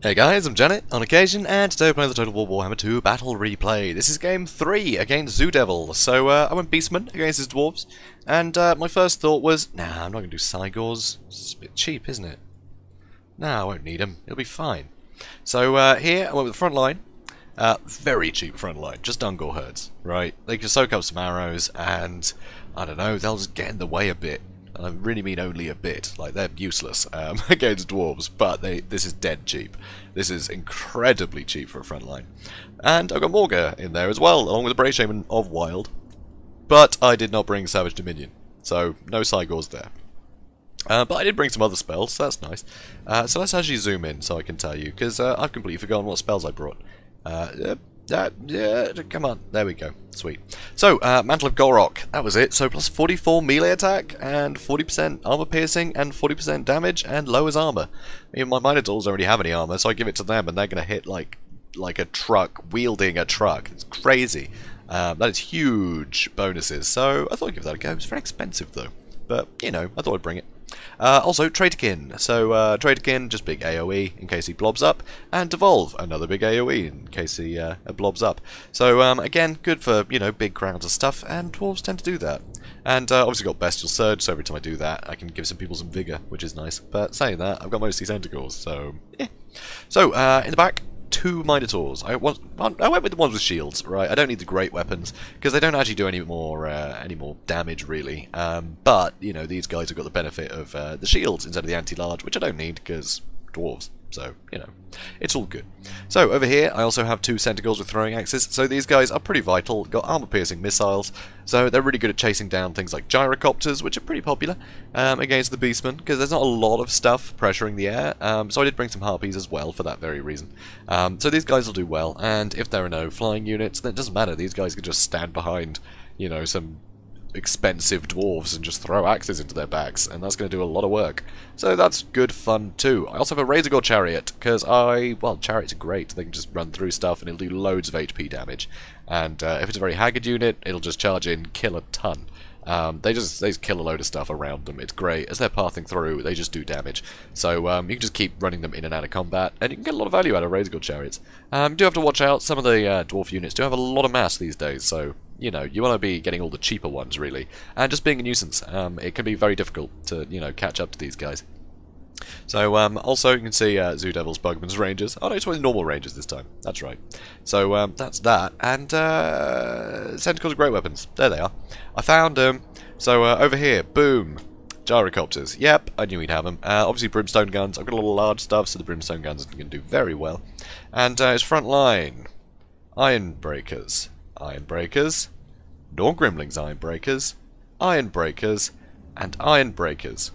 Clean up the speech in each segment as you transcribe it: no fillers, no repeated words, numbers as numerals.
Hey guys, I'm Janet on occasion, and today we're playing the Total War Warhammer II Battle Replay. This is game 3 against TzuDevil. So I went Beastmen against his Dwarfs, and my first thought was, nah, I'm not going to do Cygors. It's a bit cheap, isn't it? Nah, I won't need them. It'll be fine. So here I went with the front line. Very cheap front line, just Ungor herds, right? They can soak up some arrows, and I don't know, they'll just get in the way a bit. I really mean only a bit. Like, they're useless against dwarves, but this is dead cheap. This is incredibly cheap for a front line. And I've got Morga in there as well, along with the Brave Shaman of Wild. But I did not bring Savage Dominion, so no Cygors there. But I did bring some other spells, so that's nice. So let's actually zoom in so I can tell you, because I've completely forgotten what spells I brought. Yeah, come on, there we go, sweet. So, Mantle of Gorok, that was it, so plus 44 melee attack, and 40% armor piercing, and 40% damage, and lowers armor. I mean, my Minotaurs don't already have any armor, so I give it to them, and they're going to hit like a truck, wielding a truck. It's crazy. That is huge bonuses, so I thought I'd give that a go. It's very expensive though, but, you know, I thought I'd bring it. Also, Traitorkin. So, Traitorkin, just big AoE in case he blobs up, and Devolve, another big AoE in case he blobs up. So, again, good for, you know, big crowds of stuff, and Dwarves tend to do that. And obviously got Bestial Surge, so every time I do that, I can give some people some vigour, which is nice. But saying that, I've got mostly Centaurs, so, yeah. So, in the back, two Minotaurs. I went with the ones with shields, right? I don't need the great weapons because they don't actually do any more damage really. But you know, these guys have got the benefit of the shields instead of the anti-large, which I don't need because dwarves. So you know, it's all good. So over here, I also have two Centaurs with throwing axes. So these guys are pretty vital. Got armor-piercing missiles, so they're really good at chasing down things like gyrocopters, which are pretty popular against the Beastmen because there's not a lot of stuff pressuring the air. So I did bring some harpies as well for that very reason. So these guys will do well, and if there are no flying units, then it doesn't matter. These guys can just stand behind, you know, some expensive dwarves and just throw axes into their backs, and that's going to do a lot of work. So that's good fun too. I also have a Razor Gore chariot because well, chariots are great. They can just run through stuff and it'll do loads of HP damage. And if it's a very haggard unit, it'll just charge in, kill a ton. They just kill a load of stuff around them. It's great. As they're pathing through, they just do damage. So you can just keep running them in and out of combat, and you can get a lot of value out of Razor Gore chariots. You do have to watch out. Some of the dwarf units do have a lot of mass these days, so you know, you want to be getting all the cheaper ones, really. And just being a nuisance, it can be very difficult to, you know, catch up to these guys. So, also, you can see TzuDevil's Bugman's Rangers. Oh, no, it's only normal Rangers this time. That's right. So, that's that. And, Centaurs are great weapons. There they are. I found them. So, over here, boom. Gyrocopters. Yep, I knew he'd have them. Obviously, Brimstone Guns. I've got a lot of large stuff, so the Brimstone Guns are going to do very well. And, his front line. Iron Breakers. Iron Breakers, Dawn Grimlings Iron Breakers, Iron Breakers, and Iron Breakers.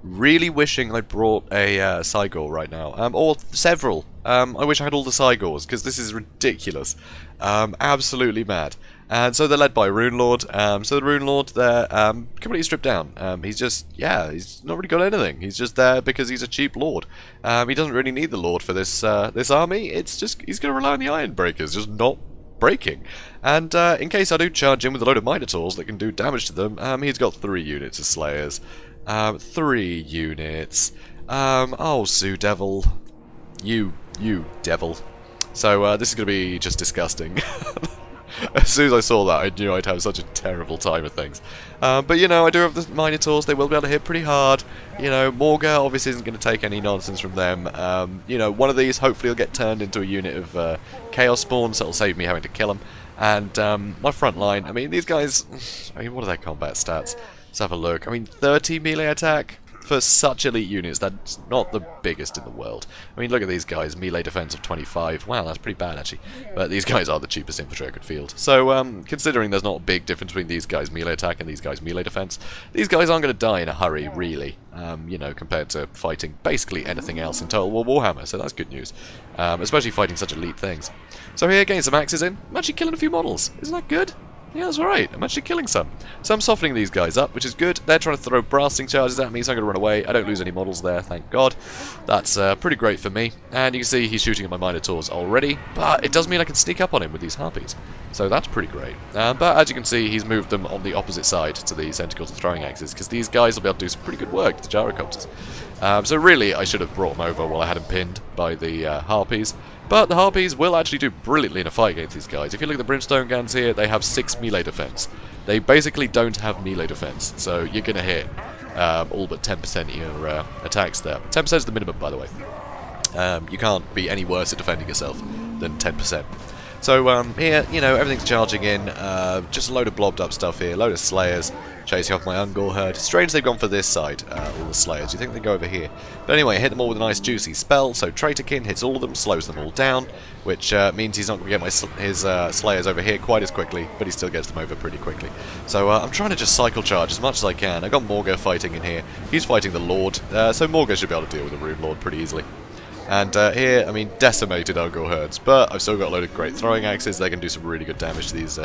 Really wishing I'd brought a Cygor right now, or several. I wish I had all the Cygors, because this is ridiculous. Absolutely mad. And so they're led by Rune Lord. So the Rune Lord, they're completely stripped down. He's just, yeah, he's not really got anything. He's just there because he's a cheap Lord. He doesn't really need the Lord for this this army. It's just, he's going to rely on the Iron Breakers, just not breaking. And in case I do charge in with a load of Minotaurs that can do damage to them, he's got 3 units of Slayers. 3 units. Oh, TzuDevil. You devil. So this is going to be just disgusting. As soon as I saw that, I knew I'd have such a terrible time of things. But, you know, I do have the Minotaurs. They will be able to hit pretty hard. You know, Morga obviously isn't going to take any nonsense from them. You know, one of these hopefully will get turned into a unit of Chaos Spawn, so it'll save me having to kill them. And my front line, I mean, these guys, I mean, what are their combat stats? Let's have a look. I mean, 30 melee attack? For such elite units, that's not the biggest in the world. I mean, look at these guys, melee defense of 25. Wow, that's pretty bad, actually. But these guys are the cheapest infantry I could field. So, considering there's not a big difference between these guys' melee attack and these guys' melee defense, these guys aren't going to die in a hurry, really. You know, compared to fighting basically anything else in Total War Warhammer, so that's good news. Especially fighting such elite things. So here, getting some axes in, I'm actually killing a few models. Isn't that good? Yeah, that's alright. I'm actually killing some. So I'm softening these guys up, which is good. They're trying to throw blasting charges at me, so I'm going to run away. I don't lose any models there, thank God. That's pretty great for me. And you can see he's shooting at my Minotaurs already, but it does mean I can sneak up on him with these Harpies. So that's pretty great. But as you can see, he's moved them on the opposite side to the Centaurs and throwing axes, because these guys will be able to do some pretty good work, the Gyrocopters. So really, I should have brought him over while I had him pinned by the Harpies. But the Harpies will actually do brilliantly in a fight against these guys. If you look at the Brimstone guns here, they have 6 melee defense. They basically don't have melee defense, so you're going to hit all but 10% of your attacks there. 10% is the minimum, by the way. You can't be any worse at defending yourself than 10%. So here, you know, everything's charging in. Just a load of blobbed up stuff here, load of Slayers chasing off my Ungor herd. Strange they've gone for this side, all the Slayers. You think they'd go over here. But anyway, hit them all with a nice juicy spell. So Traitorkin hits all of them, slows them all down, which means he's not going to get his Slayers over here quite as quickly, but he still gets them over pretty quickly. So I'm trying to just cycle charge as much as I can. I got Morga fighting in here. He's fighting the Lord, so Morga should be able to deal with the Rune Lord pretty easily. And here, I mean, decimated Ungor herds, but I've still got a load of great throwing axes. They can do some really good damage to these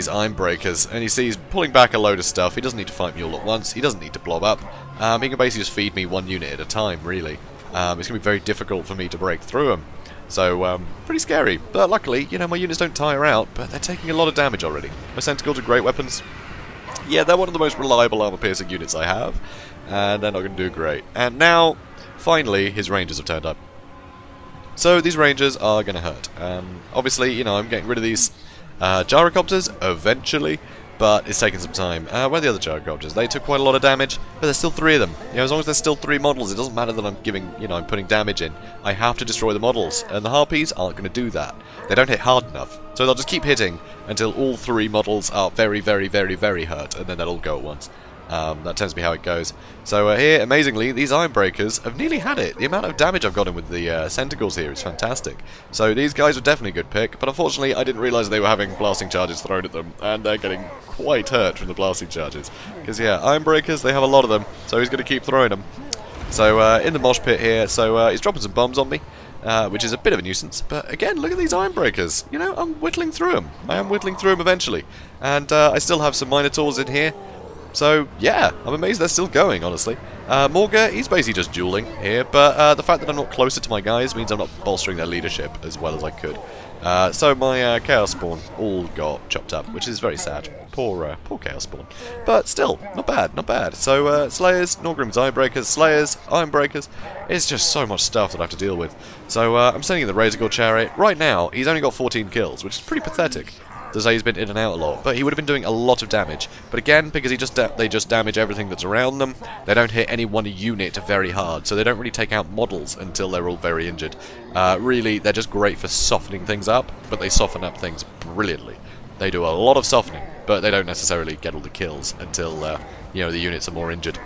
Ironbreakers. And you see he's pulling back a load of stuff. He doesn't need to fight me all at once. He doesn't need to blob up. He can basically just feed me one unit at a time, really. It's going to be very difficult for me to break through him. So, pretty scary. But luckily, you know, my units don't tire out, but they're taking a lot of damage already. My Sentinels are great weapons. Yeah, they're one of the most reliable armor-piercing units I have. And they're not going to do great. And now, finally, his Rangers have turned up. So these Rangers are going to hurt. Obviously, you know, I'm getting rid of these Gyrocopters eventually, but it's taking some time. Where are the other Gyrocopters? They took quite a lot of damage, but there's still 3 of them. You know, as long as there's still 3 models, it doesn't matter that I'm giving, you know, I'm putting damage in. I have to destroy the models, and the Harpies aren't going to do that. They don't hit hard enough, so they'll just keep hitting until all 3 models are very, very, very, very hurt, and then they'll all go at once. That tends to be how it goes. So here, amazingly, these Ironbreakers have nearly had it. The amount of damage I've gotten with the Sentinels here is fantastic. So these guys are definitely a good pick, but unfortunately I didn't realise they were having blasting charges thrown at them, and they're getting quite hurt from the blasting charges. Because yeah, Ironbreakers, they have a lot of them, so he's going to keep throwing them. So in the mosh pit here, so he's dropping some bombs on me, which is a bit of a nuisance. But again, look at these Ironbreakers. You know, I'm whittling through them. I am whittling through them eventually. And I still have some Minotaurs in here. So, yeah, I'm amazed they're still going, honestly. Morga, he's basically just dueling here, but the fact that I'm not closer to my guys means I'm not bolstering their leadership as well as I could. So my Chaos Spawn all got chopped up, which is very sad. Poor Chaos Spawn. But still, not bad, not bad. So, Slayers, Norgrim's Ironbreakers, Slayers, Ironbreakers, it's just so much stuff that I have to deal with. So, I'm sending in the Razor Gore Chariot. Right now, he's only got 14 kills, which is pretty pathetic. To say he's been in and out a lot, but he would have been doing a lot of damage. But again, because they just damage everything that's around them, they don't hit any one unit very hard, so they don't really take out models until they're all very injured. Really, they're just great for softening things up, but they soften up things brilliantly. They do a lot of softening, but they don't necessarily get all the kills until you know, the units are more injured.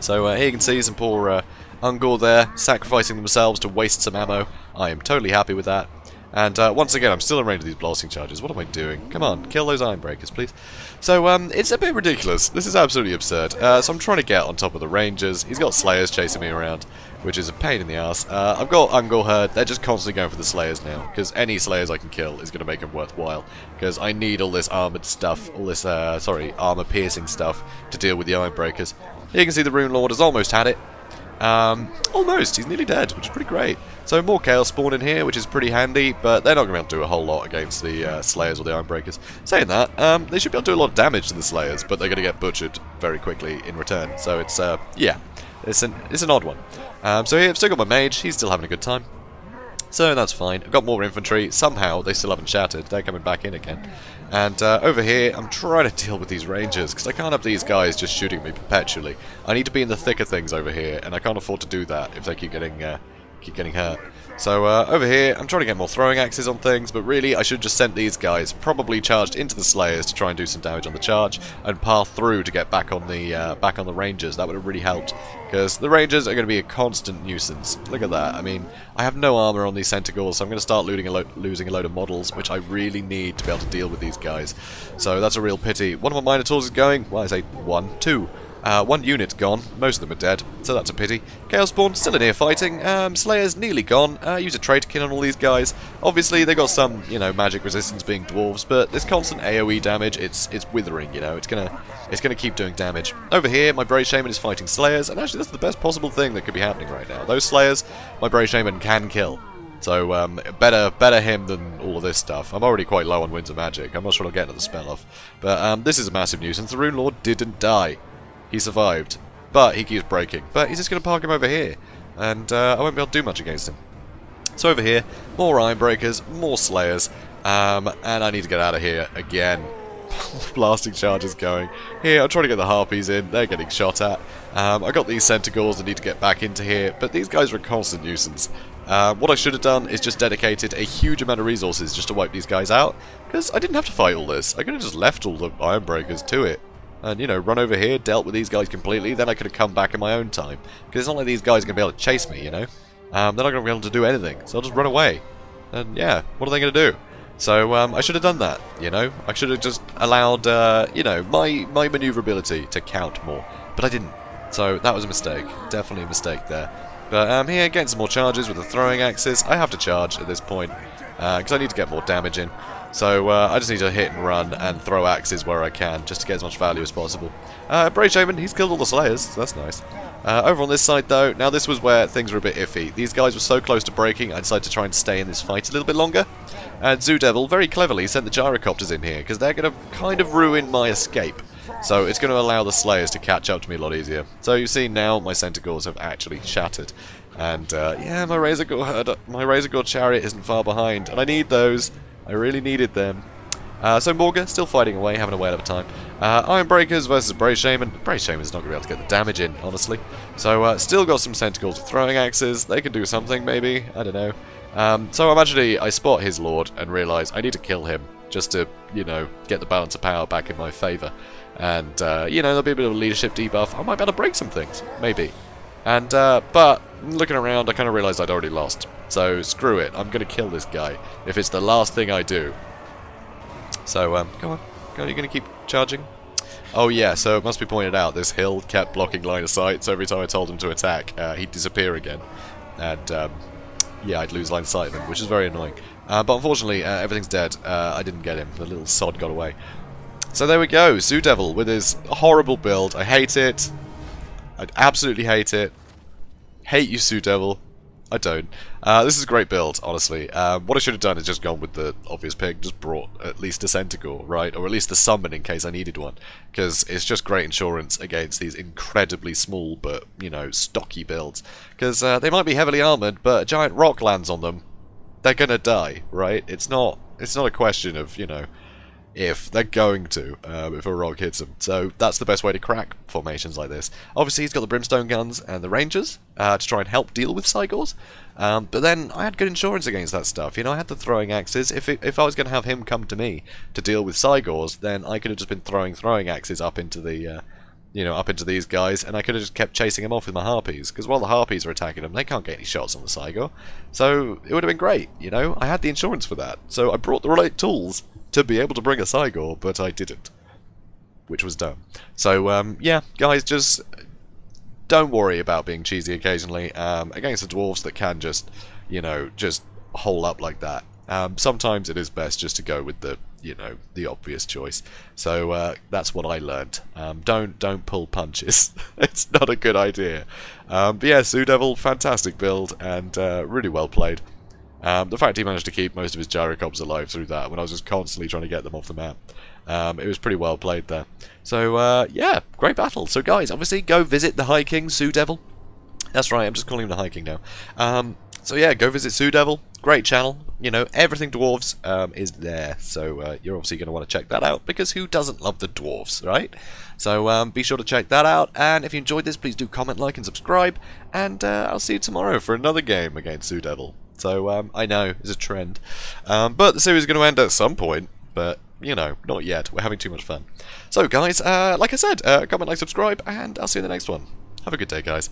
So here you can see some poor Ungor there, sacrificing themselves to waste some ammo. I am totally happy with that. And once again, I'm still in range of these blasting charges. What am I doing? Come on, kill those Ironbreakers, please. So, it's a bit ridiculous. This is absolutely absurd. So I'm trying to get on top of the Rangers. He's got Slayers chasing me around, which is a pain in the ass. I've got Ungor herd. They're just constantly going for the Slayers now, because any Slayers I can kill is going to make them worthwhile. Because I need all this armoured stuff, all this, armour-piercing stuff to deal with the Ironbreakers. Here you can see the Rune Lord has almost had it. Almost, he's nearly dead, which is pretty great. So more Chaos Spawn in here, which is pretty handy, but they're not going to be able to do a whole lot against the Slayers or the Ironbreakers. Saying that, they should be able to do a lot of damage to the Slayers, but they're going to get butchered very quickly in return. So it's, yeah, it's an odd one. So here I've still got my mage, he's still having a good time. So that's fine. I've got more infantry. Somehow they still haven't shattered. They're coming back in again. And over here, I'm trying to deal with these Rangers, because I can't have these guys just shooting me perpetually. I need to be in the thick of things over here, and I can't afford to do that if they keep getting hurt. So over here, I'm trying to get more throwing axes on things, but really I should just send these guys probably charged into the Slayers to try and do some damage on the charge, and path through to get back on the Rangers. That would have really helped, because the Rangers are going to be a constant nuisance. Look at that. I mean, I have no armor on these Sentinels, so I'm going to start losing a load of models, which I really need to be able to deal with these guys. So that's a real pity. One of my Minotaurs is going. Well, I say 1, 2. One unit's gone, most of them are dead, so that's a pity. Chaos Spawn still in here fighting, Slayer's nearly gone, use a Traitorkin on all these guys. Obviously they got some, you know, magic resistance being dwarves, but this constant AoE damage, it's withering, you know, it's gonna keep doing damage. Over here, my Brave Shaman is fighting Slayers, and actually that's the best possible thing that could be happening right now. Those Slayers, my Brave Shaman can kill. So, better him than all of this stuff. I'm already quite low on Winds of Magic, I'm not sure I'll get another spell off. But, this is a massive nuisance. The Rune Lord didn't die. He survived. but he keeps breaking. But he's just going to park him over here, and I won't be able to do much against him. So over here, more Iron Breakers, more Slayers, and I need to get out of here again. Blasting charges going. Here, I'm trying to get the Harpies in, they're getting shot at. I got these Centaurs that need to get back into here, but these guys are a constant nuisance. What I should have done is just dedicated a huge amount of resources just to wipe these guys out, because I didn't have to fight all this. I could have just left all the Iron Breakers to it. And, you know, run over here, dealt with these guys completely, then I could have come back in my own time. Because it's not like these guys are going to be able to chase me, you know? They're not going to be able to do anything, so I'll just run away. And, yeah, what are they going to do? So, I should have done that, you know? I should have just allowed, you know, my maneuverability to count more. But I didn't. So, that was a mistake. Definitely a mistake there. But, here, getting some more charges with the throwing axes. I have to charge at this point, because I need to get more damage in. So, I just need to hit and run and throw axes where I can, just to get as much value as possible. Brave Shaman, he's killed all the Slayers, so that's nice. Over on this side, though, now this was where things were a bit iffy. These guys were so close to breaking, I decided to try and stay in this fight a little bit longer. And TzuDevil very cleverly sent the gyrocopters in here, because they're going to kind of ruin my escape. So it's going to allow the Slayers to catch up to me a lot easier. So you see now, my Centaurs have actually shattered. And, yeah, my Razor Gore chariot isn't far behind, and I need those. I really needed them. So Morga, still fighting away, having a whale of a time. Iron Breakers versus Brave Shaman. Brave Shaman's not going to be able to get the damage in, honestly. So, still got some Centaurs with throwing axes. They can do something, maybe. I don't know. So eventually, I spot his lord and realise I need to kill him just to, you know, get the balance of power back in my favour. And, you know, there'll be a bit of a leadership debuff. I might be able to break some things, maybe. And, but, looking around, I kind of realised I'd already lost. So, screw it. I'm going to kill this guy if it's the last thing I do. So, go on. You're going to keep charging? Oh, yeah, so it must be pointed out, this hill kept blocking line of sight, so every time I told him to attack, he'd disappear again. And, yeah, I'd lose line of sight of him, which is very annoying. But unfortunately, everything's dead. I didn't get him. The little sod got away. So there we go. TzuDevil with his horrible build. I hate it. I absolutely hate it. Hate you, TzuDevil. I don't. This is a great build, honestly. What I should have done is just gone with the obvious pick, just brought at least a Centaur, right? Or at least the summon in case I needed one. Because it's just great insurance against these incredibly small but, you know, stocky builds. Because they might be heavily armoured, but a giant rock lands on them. They're gonna die, right? It's not a question of, you know, if they're going to, if a rock hits them. So that's the best way to crack formations like this. Obviously, he's got the brimstone guns and the rangers to try and help deal with Cygors. But then I had good insurance against that stuff. You know, I had the throwing axes. If I was going to have him come to me to deal with Cygors, then I could have just been throwing axes up into the, you know, up into these guys, and I could have just kept chasing him off with my Harpies. Because while the Harpies are attacking them, they can't get any shots on the Cygor. So it would have been great, you know. I had the insurance for that. So I brought the right tools to be able to bring a Cygor, but I didn't. Which was dumb. So, yeah, guys, just don't worry about being cheesy occasionally against the dwarves that can just, you know, just hole up like that. Sometimes it is best just to go with the, you know, the obvious choice. So, that's what I learned. Don't pull punches. It's not a good idea. But yeah, TzuDevil, fantastic build, and really well played. The fact he managed to keep most of his gyrocopters alive through that when I was just constantly trying to get them off the map. It was pretty well played there. So, yeah, great battle. So, guys, obviously, go visit the High King, TzuDevil. That's right, I'm just calling him the High King now. So, yeah, go visit TzuDevil. Great channel. You know, everything dwarves is there. So, you're obviously going to want to check that out, because who doesn't love the dwarves, right? So, be sure to check that out. And if you enjoyed this, please do comment, like, and subscribe. And I'll see you tomorrow for another game against TzuDevil. So, I know, it's a trend. But the series is going to end at some point. But, you know, not yet. We're having too much fun. So, guys, like I said, comment, like, subscribe, and I'll see you in the next one. Have a good day, guys.